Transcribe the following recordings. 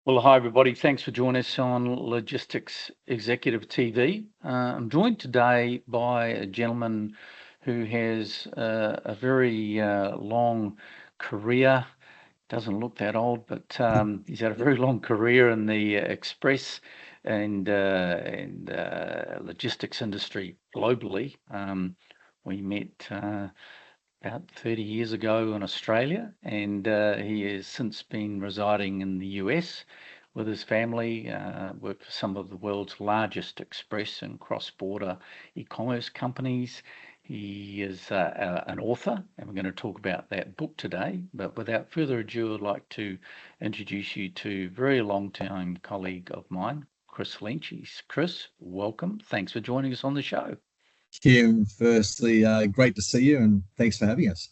Well, hi, everybody. Thanks for joining us on Logistics Executive TV. I'm joined today by a gentleman who has a very long career. Doesn't look that old, but he's had a very long career in the express and logistics industry globally. We met about 30 years ago in Australia, and he has since been residing in the US with his family, worked for some of the world's largest express and cross-border e-commerce companies. He is an author, and we're going to talk about that book today. But without further ado, I'd like to introduce you to a very long-time colleague of mine, Chris Lentjes. Chris, welcome. Thanks for joining us on the show. Kim, firstly, great to see you, and thanks for having us.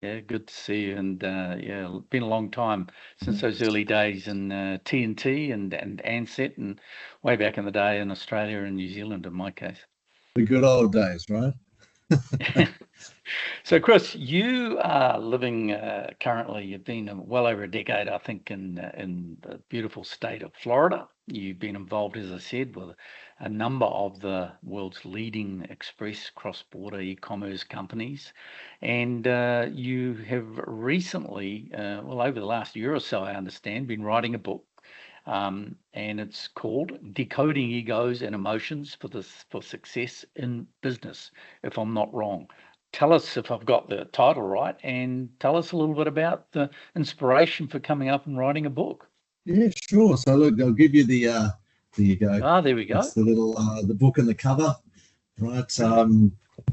Yeah, good to see you. And yeah, it's been a long time since those early days in TNT and Ansett, and way back in the day in Australia and New Zealand, in my case. The good old days, right? So, Chris, you are living currently. You've been well over a decade, I think, in the beautiful state of Florida. You've been involved, as I said, with a number of the world's leading express cross-border e-commerce companies, and you have recently, well, over the last year or so, I understand, been writing a book. And it's called Decoding Egos and Emotions for Success in Business, if I'm not wrong. Tell us if I've got the title right, and tell us a little bit about the inspiration for coming up and writing a book. Yeah, sure. So look, I'll give you there you go. Ah, there we go. That's the little the book and the cover, right? So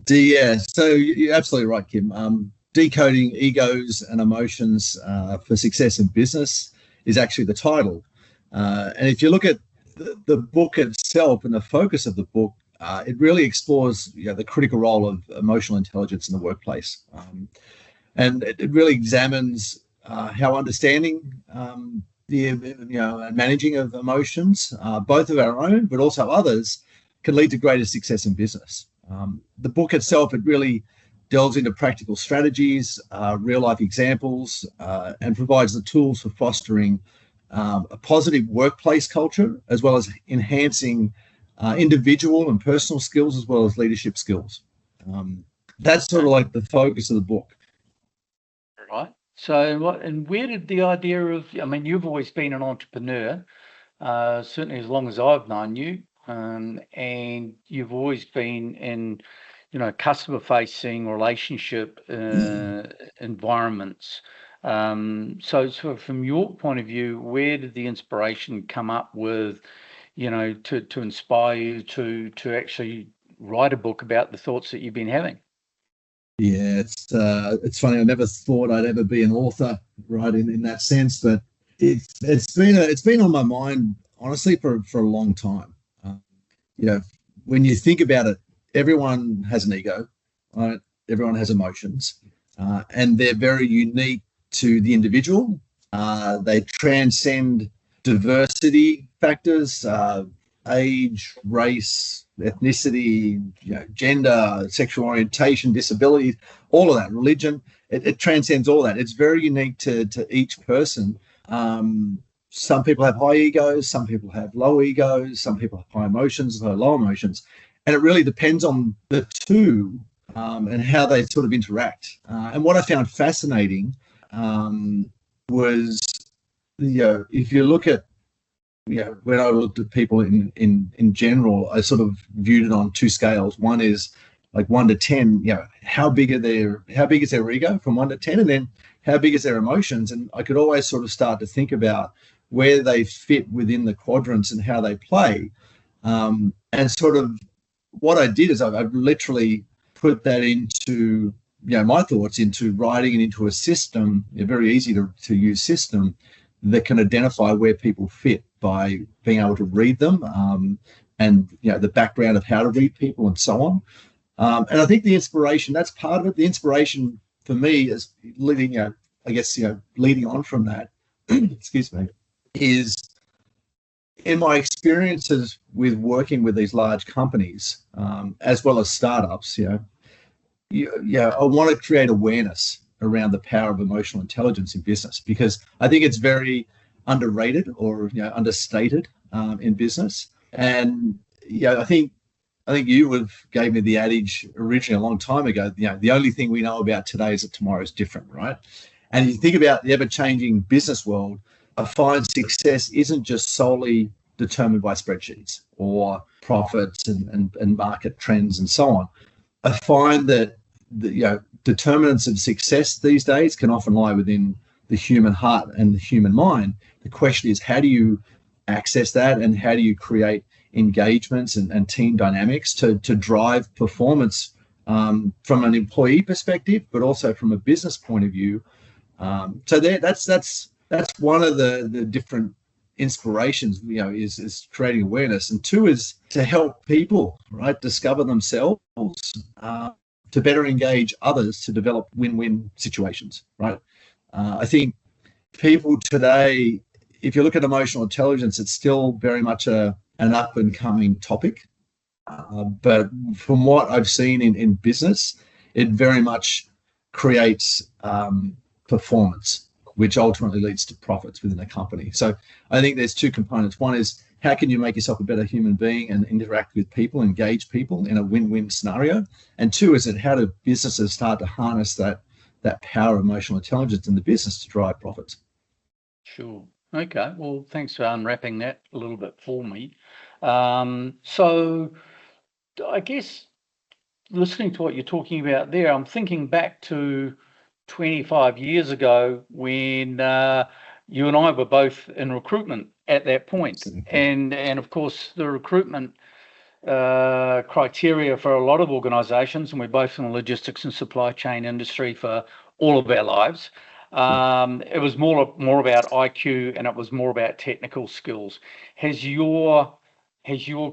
you're absolutely right, Kim. Decoding Egos and Emotions for Success in Business is actually the title. And if you look at the book itself and the focus of the book, it really explores the critical role of emotional intelligence in the workplace. And it really examines how understanding and managing of emotions, both of our own, but also others, can lead to greater success in business. The book itself, it really delves into practical strategies, real-life examples, and provides the tools for fostering a positive workplace culture, as well as enhancing individual and personal skills, as well as leadership skills. That's sort of like the focus of the book. Right. So, where did the idea of, I mean, you've always been an entrepreneur, certainly as long as I've known you, and you've always been in, customer-facing relationship environments. So from your point of view, where did the inspiration come up with, to inspire you to actually write a book about the thoughts that you've been having? Yeah, it's funny. I never thought I'd ever be an author, right? In that sense, but it's been on my mind honestly for a long time. When you think about it, everyone has an ego, right? Everyone has emotions, and they're very unique to the individual. They transcend diversity factors, age, race, ethnicity, gender, sexual orientation, disabilities, all of that, religion. It transcends all that. It's very unique to each person. Some people have high egos, some people have low egos, some people have high emotions, low emotions. And it really depends on the two and how they sort of interact. And what I found fascinating was, if you look at, when I looked at people in general, I sort of viewed it on two scales. One is like 1 to 10, how big is their ego from 1 to 10, and then how big is their emotions? And I could always sort of start to think about where they fit within the quadrants and how they play. And sort of what I did is I literally put that into, my thoughts into writing and into a system, a very easy to use system that can identify where people fit by being able to read them, and the background of how to read people and so on. And I think the inspiration, that's part of it. The inspiration for me is leading on from that, excuse me, is in my experiences with working with these large companies, as well as startups, I want to create awareness around the power of emotional intelligence in business, because I think it's very underrated or understated in business. And I think you would have gave me the adage originally a long time ago. The only thing we know about today is that tomorrow is different, right? And you think about the ever-changing business world, I find success isn't just solely determined by spreadsheets or profits and market trends and so on. I find that determinants of success these days can often lie within the human heart and the human mind. The question is, how do you access that, and how do you create engagements and team dynamics to drive performance from an employee perspective, but also from a business point of view. So that's one of the different inspirations, is creating awareness. And two is to help people, right, discover themselves, to better engage others, to develop win-win situations, right? I think people today, if you look at emotional intelligence, it's still very much an up-and-coming topic. But from what I've seen in business, it very much creates performance, which ultimately leads to profits within a company. So I think there's two components. One is, how can you make yourself a better human being and interact with people, engage people in a win-win scenario? And two is, how do businesses start to harness that power of emotional intelligence in the business to drive profits? Sure. Okay. Well, thanks for unwrapping that a little bit for me. So I guess listening to what you're talking about there, I'm thinking back to 25 years ago when you and I were both in recruitment at that point. And of course, the recruitment criteria for a lot of organizations, and we're both in the logistics and supply chain industry for all of our lives, it was more about IQ, and it was more about technical skills. Has your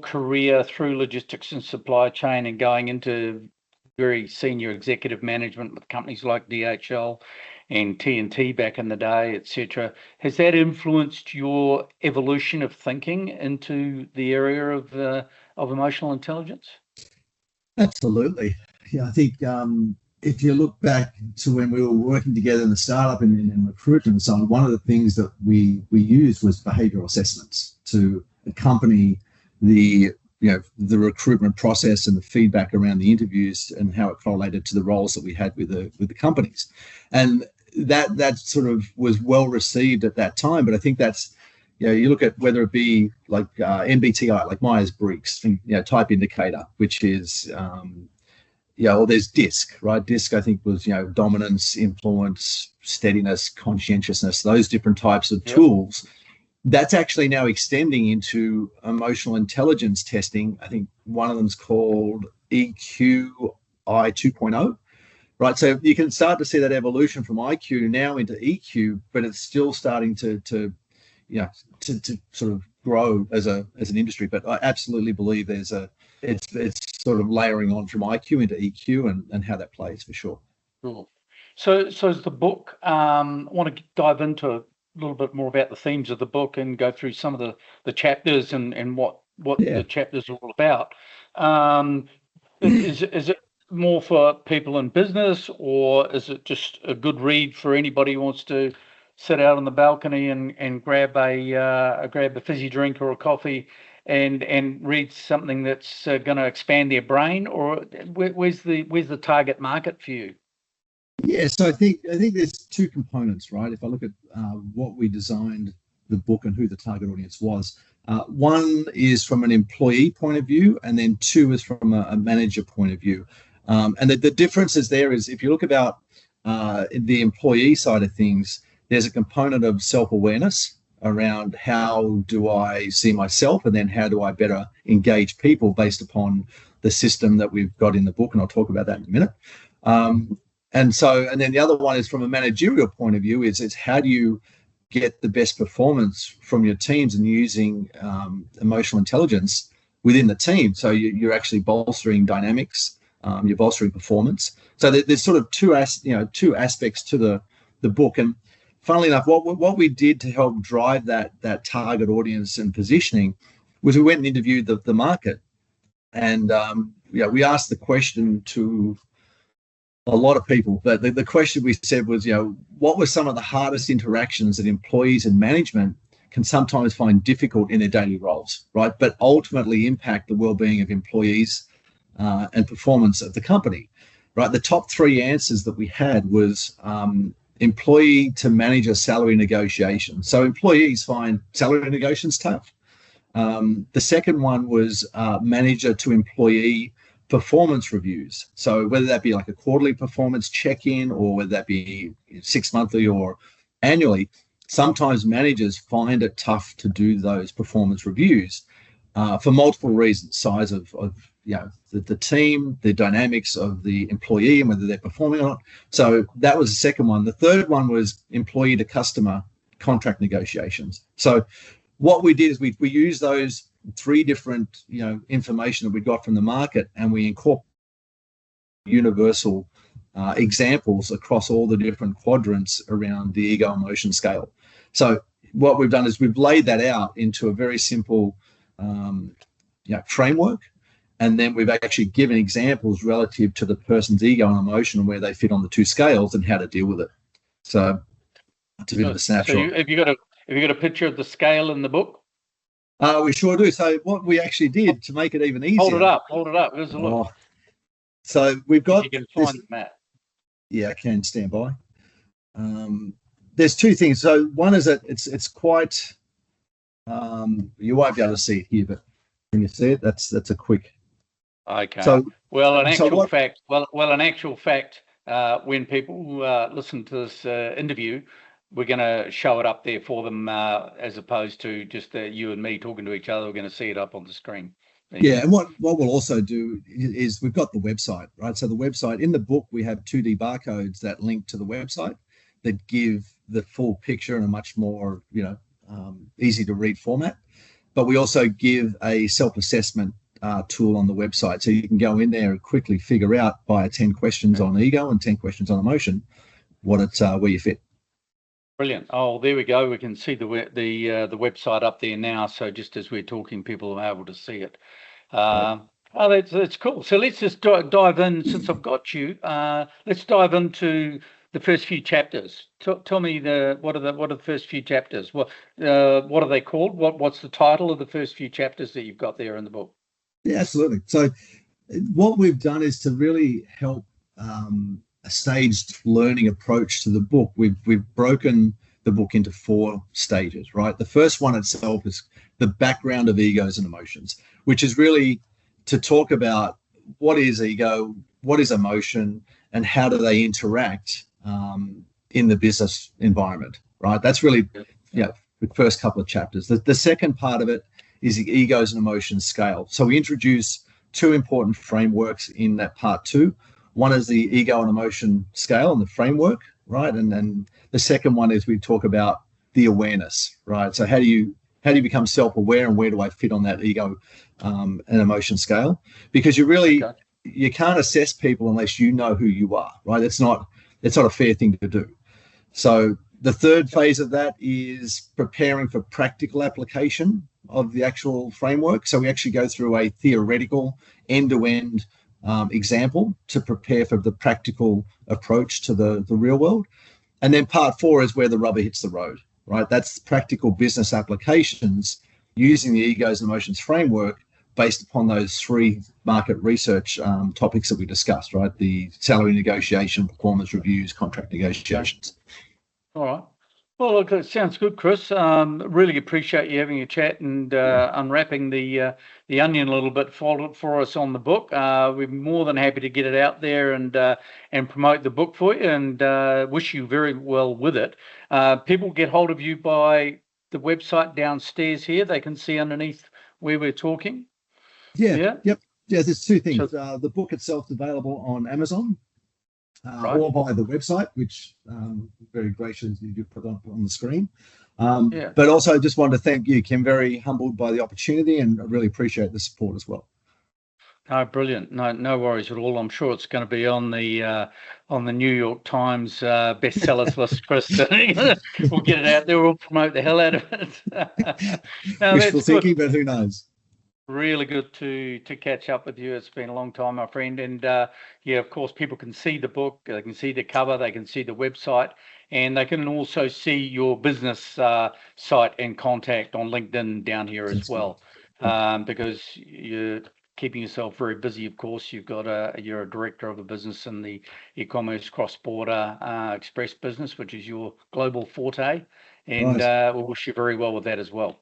career through logistics and supply chain and going into very senior executive management with companies like DHL and TNT back in the day, etc., has that influenced your evolution of thinking into the area of emotional intelligence? Absolutely. Yeah, I think if you look back to when we were working together in the startup and in recruitment and so on, one of the things that we used was behavioral assessments to accompany the recruitment process and the feedback around the interviews and how it correlated to the roles that we had with the companies. And that sort of was well received at that time. But I think that's, you look at whether it be like MBTI, like Myers-Briggs, type indicator, which is, or there's DISC, right? DISC, I think, was, dominance, influence, steadiness, conscientiousness, those different types of tools. That's actually now extending into emotional intelligence testing. I think one of them's called EQI 2.0, right? So you can start to see that evolution from IQ now into EQ, but it's still starting to sort of grow as an industry. But I absolutely believe it's sort of layering on from IQ into EQ and how that plays for sure. Cool. So is the book, I want to dive into a little bit more about the themes of the book and go through some of the chapters and what the chapters are all about. Is it more for people in business, or is it just a good read for anybody who wants to sit out on the balcony and grab a fizzy drink or a coffee and read something that's going to expand their brain? Or where's the target market for you? Yeah, so I think there's two components, right? If I look at what we designed the book and who the target audience was, one is from an employee point of view, and then two is from a manager point of view. And the differences there is, if you look about the employee side of things, there's a component of self-awareness around how do I see myself, and then how do I better engage people based upon the system that we've got in the book, and I'll talk about that in a minute. And then the other one is from a managerial point of view, is how do you get the best performance from your teams and using emotional intelligence within the team. So you're actually bolstering dynamics, you're bolstering performance. So there's sort of two aspects to the book. And funnily enough, what we did to help drive that target audience and positioning was we went and interviewed the market. And we asked the question to a lot of people, but the question we said was, what were some of the hardest interactions that employees and management can sometimes find difficult in their daily roles, right? But ultimately impact the well-being of employees and performance of the company, right? The top three answers that we had was employee to manager salary negotiations. So employees find salary negotiations tough. The second one was manager to employee performance reviews. So whether that be like a quarterly performance check-in or whether that be 6 monthly or annually, sometimes managers find it tough to do those performance reviews for multiple reasons: size of the team, the dynamics of the employee, and whether they're performing or not. So that was the second one. The third one was employee to customer contract negotiations. So what we did is we used those three different information that we got from the market, and we incorporated universal examples across all the different quadrants around the ego emotion scale. So what we've done is we've laid that out into a very simple framework, and then we've actually given examples relative to the person's ego and emotion and where they fit on the two scales and how to deal with it. So it's a bit of a snapshot. So have you got a picture of the scale in the book? We sure do. So what we actually did to make it even easier. Hold it up. There's a look. So we've got. You can find the map. Yeah, I can stand by. There's two things. So one is that it's quite. You won't be able to see it here, but when you see it, that's a quick. Okay. So in actual fact, when people listen to this interview, we're going to show it up there for them as opposed to just you and me talking to each other. We're going to see it up on the screen. Yeah, and what we'll also do is we've got the website, right? So the website, in the book, we have 2D barcodes that link to the website that give the full picture in a much more, easy to read format. But we also give a self-assessment tool on the website. So you can go in there and quickly figure out via 10 questions on ego and 10 questions on emotion where you fit. Brilliant. Oh, there we go. We can see the website up there now. So just as we're talking, people are able to see it. That's cool. So let's just dive in. Since I've got you, let's dive into the first few chapters. Tell me what are the first few chapters? What are they called? What's the title of the first few chapters that you've got there in the book? Yeah, absolutely. So what we've done is to really help a staged learning approach to the book. We've broken the book into 4 stages, right? The first one itself is the background of egos and emotions, which is really to talk about what is ego, what is emotion, and how do they interact in the business environment, right? That's really the first couple of chapters. The second part of it is the egos and emotions scale. So we introduce 2 important frameworks in that part 2. One is the ego and emotion scale and the framework, right? And then the second one is we talk about the awareness, right? So how do you become self-aware, and where do I fit on that ego and emotion scale? Because you can't assess people unless you know who you are, right? It's not a fair thing to do. So the third phase of that is preparing for practical application of the actual framework. So we actually go through a theoretical end-to-end example to prepare for the practical approach to the real world. And then part 4 is where the rubber hits the road, right? That's practical business applications using the egos and emotions framework based upon those 3 market research topics that we discussed, right? The salary negotiation, performance reviews, contract negotiations. All right. Well, look, it sounds good, Chris. Really appreciate you having a chat and unwrapping the onion a little bit for us on the book. We're more than happy to get it out there and promote the book for you, and wish you very well with it. People get hold of you by the website downstairs here. They can see underneath where we're talking. Yeah. Yep. Yeah, there's 2 things. The book itself is available on Amazon. Or by the website, which very graciously you put up on the screen. But also just wanted to thank you, Kim. Very humbled by the opportunity, and I really appreciate the support as well. Oh, brilliant. No worries at all. I'm sure it's going to be on the New York Times bestsellers list, Chris. We'll get it out there. We'll promote the hell out of it. Wishful thinking, but who knows? Really good to catch up with you. It's been a long time, my friend. And of course, people can see the book, they can see the cover, they can see the website, and they can also see your business site and contact on LinkedIn down here as well, because you're keeping yourself very busy. Of course, you're a director of a business in the e-commerce cross-border express business, which is your global forte, and we'll wish you very well with that as well.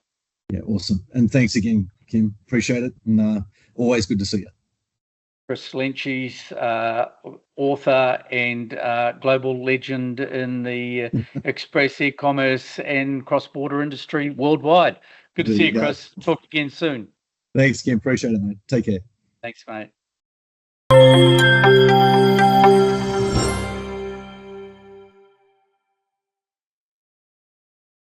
Yeah, awesome. And thanks again, Kim. Appreciate it, and always good to see you. Chris Lentjes, author and global legend in the express e-commerce and cross-border industry worldwide. Good to see you, Chris. Talk again soon. Thanks, Kim. Appreciate it, mate. Take care. Thanks, mate.